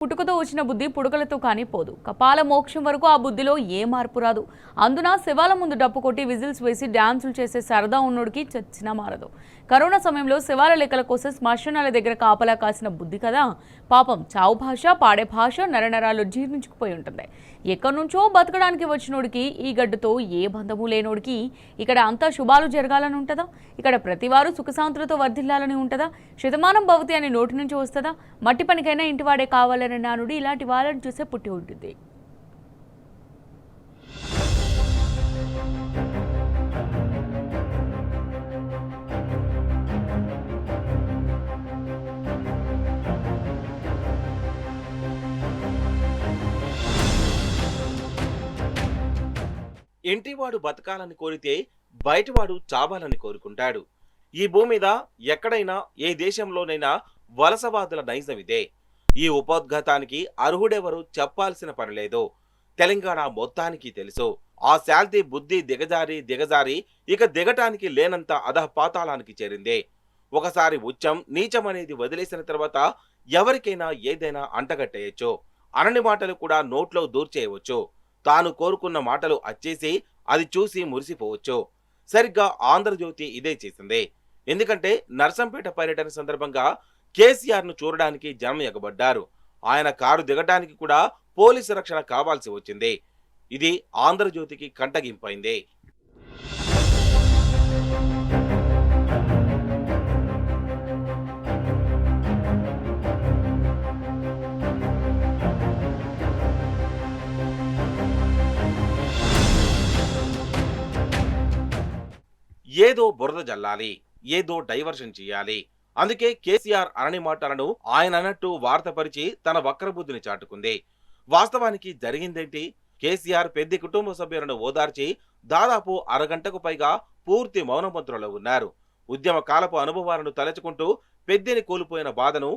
పుట్టుకతో వచ్చిన బుద్ధి పుడకలతో కానీ పోదు. కపాల మోక్షం వరకు ఆ బుద్ధిలో ఏ మార్పు రాదు. అందున శివాల ముందు డప్పు కొట్టి విజిల్స్ వేసి డ్యాన్సులు చేసే సరదా ఉన్నోడికి చచ్చినా మారదు. కరోనా సమయంలో శివాల లెక్కల కోసం శ్మశానాల దగ్గర కాపలా కాసిన బుద్ధి కదా. పాపం చావు భాష, పాడే భాష నరనరాలు జీర్ణించుకుపోయి ఉంటుంది. ఎక్కడి నుంచో బతకడానికి వచ్చినోడికి ఈ గడ్డుతో ఏ బంధము లేనోడికి ఇక్కడ అంతా శుభాలు జరగాలని ఉంటుందా? ఇక్కడ ప్రతివారు సుఖశాంతులతో వర్ధిల్లాలని ఉంటుందా? శతమానం భవతి అని నోటి నుంచి వస్తుందా? మట్టి పనికైనా ఇంటివాడే కావాలని నానుడి ఇలాంటి వాళ్ళని చూసే పుట్టి ఉంటుంది. ఇంటివాడు బతకాలని కోరితే బయటివాడు చావాలని కోరుకుంటాడు. ఈ భూమి మీద ఎక్కడైనా ఏ దేశంలోనైనా వలసవాదుల నైజం ఇదే. ఈ ఉపోద్ఘాతానికి అర్హుడెవరు చెప్పాల్సిన పనిలేదు. తెలంగాణ మొత్తానికి తెలుసు. ఆ శాల్తీ బుద్ధి దిగజారి ఇక దిగటానికి లేనంత అధపాతాళానికి చేరింది. ఒకసారి ఉచ్చం నీచం అనేది వదిలేసిన తర్వాత ఎవరికైనా ఏదైనా అంటగట్టేయచ్చు. అనని మాటలు కూడా నోట్లో దూర్చేయవచ్చు. తాను కోరుకున్న మాటలు అచ్చేసి అది చూసి మురిసిపోవచ్చు. సరిగ్గా ఆంధ్రజ్యోతి ఇదే చేసింది. ఎందుకంటే నర్సంపేట పర్యటన సందర్భంగా కేసీఆర్ ను చూడడానికి జనం ఎగబడ్డారు. ఆయన కారు దిగటానికి కూడా పోలీసు రక్షణ కావాల్సి వచ్చింది. ఇది ఆంధ్రజ్యోతికి కంటగింపైంది. ఏదో బురద జల్లాలి, ఏదో డైవర్షన్ చేయాలి. అందుకే కేసీఆర్ అనని మాటలను ఆయన అన్నట్టు వార్తపరిచి తన వక్రబుద్ధిని చాటుకుంది. వాస్తవానికి జరిగిందేంటి? కేసీఆర్ పెద్ద కుటుంబ సభ్యులను ఓదార్చి దాదాపు అరగంటకు పైగా పూర్తి మౌనమంత్రంలో ఉన్నారు. ఉద్యమ కాలపు అనుభవాలను తలచుకుంటూ పెద్దిని కోల్పోయిన బాధను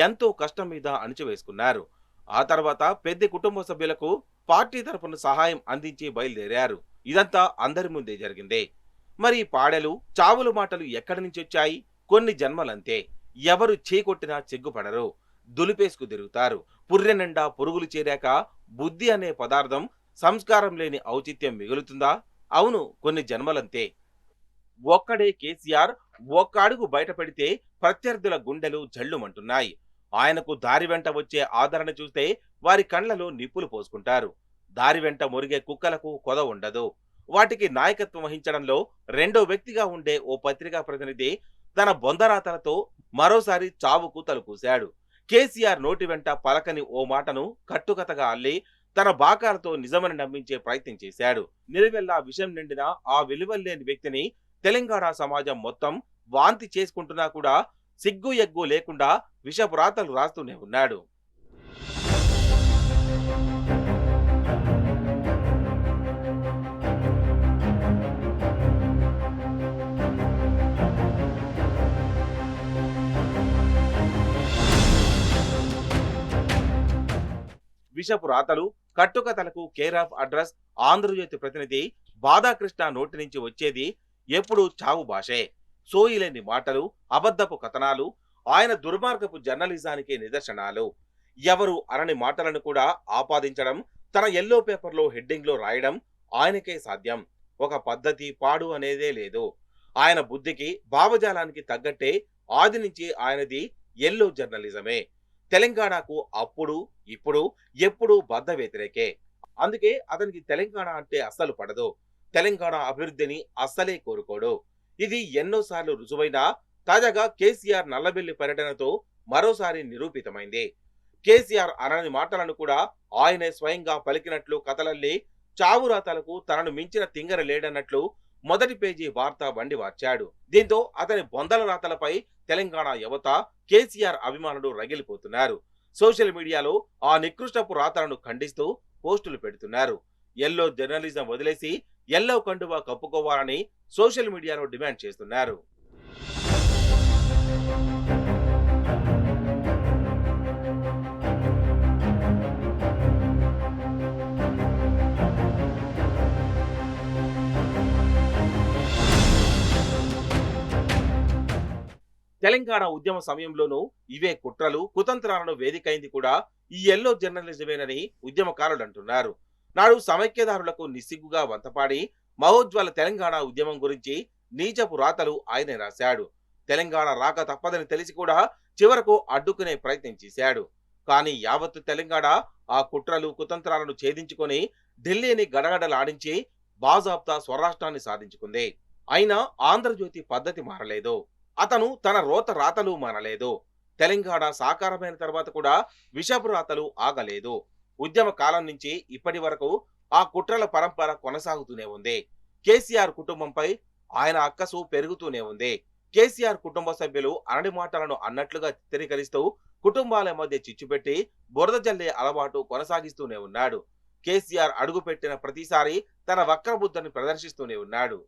ఎంతో కష్టం మీద అణిచివేసుకున్నారు. ఆ తర్వాత పెద్ద కుటుంబ సభ్యులకు పార్టీ తరపున సహాయం అందించి బయలుదేరారు. ఇదంతా అందరి ముందే జరిగిందే. మరి పాడెలు చావులు మాటలు ఎక్కడి నుంచి వచ్చాయి? కొన్ని జన్మలంతే. ఎవరు చీకొట్టినా చెగ్గుపడరు, దులిపేసుకు తిరుగుతారు. పుర్రె నిండా పురుగులు చేరాక బుద్ధి అనే పదార్థం, సంస్కారం లేని ఔచిత్యం మిగులుతుందా? అవును, కొన్ని జన్మలంతే. ఒక్కడే కేసీఆర్ ఒక్క అడుగు బయట పెడితే ప్రత్యర్థుల గుండెలు జల్లుమంటున్నాయి. ఆయనకు దారి వెంట వచ్చే ఆదరణ చూస్తే వారి కళ్లలో నిప్పులు పోసుకుంటారు. దారి వెంట మురిగే కుక్కలకు కొద ఉండదు. వాటికి నాయకత్వం వహించడంలో రెండో వ్యక్తిగా ఉండే ఓ పత్రికా ప్రతినిధి తన బొందరాతలతో మరోసారి చావుకు తలుపూశాడు. కేసీఆర్ నోటి వెంట పలకని ఓ మాటను కట్టుకథగా అల్లి తన బాకాలతో నిజమని నమ్మించే ప్రయత్నం చేశాడు. నిలువెల్లా విషం నిండిన ఆ విలువలేని వ్యక్తిని తెలంగాణ సమాజం మొత్తం వాంతి చేసుకుంటున్నా కూడా సిగ్గు ఎగ్గు లేకుండా విషపురాతలు రాస్తూనే ఉన్నాడు. విషపు రాతలు, కట్టుకథలకు కేర్ ఆఫ్ అడ్రస్ ఆంధ్రజ్యోతి ప్రతినిధి బాధాకృష్ణ నోటి నుంచి వచ్చేది ఎప్పుడు చావు భాషే. సోయిలేని మాటలు, అబద్ధపు కథనాలు ఆయన దుర్మార్గపు జర్నలిజానికి నిదర్శనాలు. ఎవరు అనని మాటలను కూడా ఆపాదించడం, తన ఎల్లో పేపర్లో హెడ్డింగ్లో రాయడం ఆయనకే సాధ్యం. ఒక పద్ధతి పాడు అనేదే లేదు. ఆయన బుద్ధికి, భావజాలానికి తగ్గట్టే ఆది నుంచి ఆయనది ఎల్లో జర్నలిజమే. తెలంగాణకు అప్పుడు ఇప్పుడు ఎప్పుడు బద్ధ వ్యతిరేకే. అందుకే అతనికి తెలంగాణ అంటే అస్సలు పడదు. తెలంగాణ అభివృద్ధిని అస్సలే కోరుకోడు. ఇది ఎన్నోసార్లు రుజువైనా తాజాగా కేసీఆర్ నల్లబెల్లి పర్యటనతో మరోసారి నిరూపితమైంది. కేసీఆర్ అనని మాటలను కూడా ఆయనే స్వయంగా పలికినట్లు కథలల్లి చావురాతలకు తనను మించిన తింగర లేడన్నట్లు మొదటి పేజీ వార్త బండి వార్చాడు. దీంతో అతని బొందల రాతలపై తెలంగాణ యువత, కేసీఆర్ అభిమానులు రగిలిపోతున్నారు. సోషల్ మీడియాలో ఆ నికృష్టపు రాతలను ఖండిస్తూ పోస్టులు పెడుతున్నారు. ఎల్లో జర్నలిజం వదిలేసి ఎల్లో కండువా కప్పుకోవాలని సోషల్ మీడియాలో డిమాండ్ చేస్తున్నారు. తెలంగాణ ఉద్యమ సమయంలోనూ ఇవే కుట్రలు కుతంత్రాలను వేదికైంది కూడా ఈ ఎల్లో జర్నలిజమేనని ఉద్యమకారులు అంటున్నారు. నాడు సమైక్యదారులకు నిస్సిగ్గుగా వంతపాడి మహోజ్వల తెలంగాణ ఉద్యమం గురించి నీచపు రాతలు ఆయనే రాశాడు. తెలంగాణ రాక తప్పదని తెలిసి కూడా చివరకు అడ్డుకునే ప్రయత్నం చేశాడు. కానీ యావత్తు తెలంగాణ ఆ కుట్రలు కుతంత్రాలను ఛేదించుకొని ఢిల్లీని గడగడలాడించి బాజాబ్తా స్వరాష్ట్రాన్ని సాధించుకుంది. అయినా ఆంధ్రజ్యోతి పద్ధతి మారలేదు. అతను తన రోత రాతలు మానలేదు. తెలంగాణ సాకారమైన తర్వాత కూడా విషపు రాతలు ఆగలేదు. ఉద్యమ కాలం నుంచి ఇప్పటి వరకు ఆ కుట్రల పరంపర కొనసాగుతూనే ఉంది. కేసీఆర్ కుటుంబంపై ఆయన అక్కసు పెరుగుతూనే ఉంది. కేసీఆర్ కుటుంబ సభ్యులు అరడి మాటలను అన్నట్లుగా చిత్రీకరిస్తూ కుటుంబాల మధ్య చిచ్చుపెట్టి బురద జల్లే అలవాటు కొనసాగిస్తూనే ఉన్నాడు. కేసీఆర్ అడుగుపెట్టిన ప్రతిసారి తన వక్రబుద్ధిని ప్రదర్శిస్తూనే ఉన్నాడు.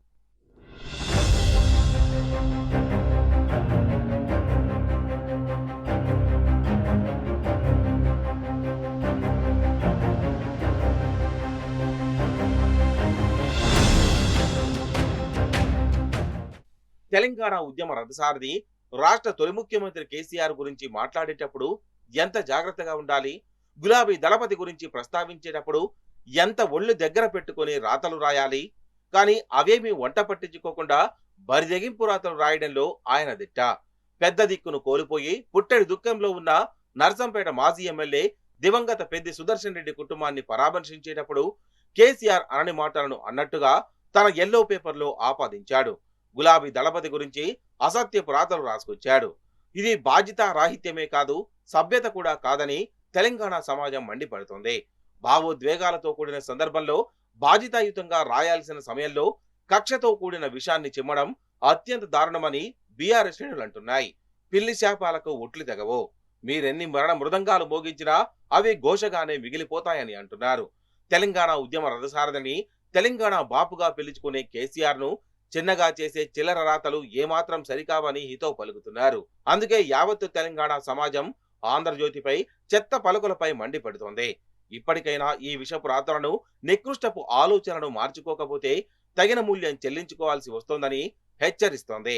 తెలంగాణ ఉద్యమ రథసారథి రాష్ట్ర తొలి ముఖ్యమంత్రి కేసీఆర్ గురించి మాట్లాడేటప్పుడు ఎంత జాగ్రత్తగా ఉండాలి, గులాబీ దళపతి గురించి ప్రస్తావించేటప్పుడు ఎంత ఒళ్ళు దగ్గర పెట్టుకొని రాతలు రాయాలి. కానీ అవేమీ వంట పట్టించుకోకుండా బరిదెగింపు రాతలు రాయడంలో ఆయన దిట్ట. పెద్ద దిక్కును కోల్పోయి పుట్టెడి దుఃఖంలో ఉన్న నర్సంపేట మాజీ ఎమ్మెల్యే దివంగత పెద్ది సుదర్శన్ రెడ్డి కుటుంబాన్ని పరామర్శించేటప్పుడు కేసీఆర్ అనని మాటలను అన్నట్టుగా తన ఎల్లో పేపర్లో ఆపాదించాడు. గులాబీ దళపతి గురించి అసత్యపు రాతలు రాసుకొచ్చాడు. ఇది బాధ్యత రాహిత్యమే కాదు, సభ్యత కూడా కాదని తెలంగాణ సమాజం మండిపడుతోంది. భావోద్వేగాలతో కూడిన సందర్భంలో బాధ్యతాయుతంగా రాయాల్సిన సమయంలో కక్షతో కూడిన విషాన్ని చిమ్మడం అత్యంత దారుణమని బీఆర్ఎస్ శ్రేణులు అంటున్నాయి. పిల్లి శాపాలకు ఒట్లు తెగవు, మీరెన్ని మరణ మృదంగాలు మోగించినా అవి ఘోషగానే మిగిలిపోతాయని అంటున్నారు. తెలంగాణ ఉద్యమ రథసారథిని తెలంగాణ బాపుగా పిలుచుకునే కేసీఆర్ ను చిన్నగా చేసే చిల్లర రాతలు ఏమాత్రం సరికావని హితవు పలుకుతున్నారు. అందుకే యావత్తు తెలంగాణ సమాజం ఆంధ్రజ్యోతిపై చెత్త పలుకులపై మండిపడుతోంది. ఇప్పటికైనా ఈ విషపు రాతలను నికృష్టపు ఆలోచనను మార్చుకోకపోతే తగిన మూల్యం చెల్లించుకోవాల్సి వస్తోందని హెచ్చరిస్తోంది.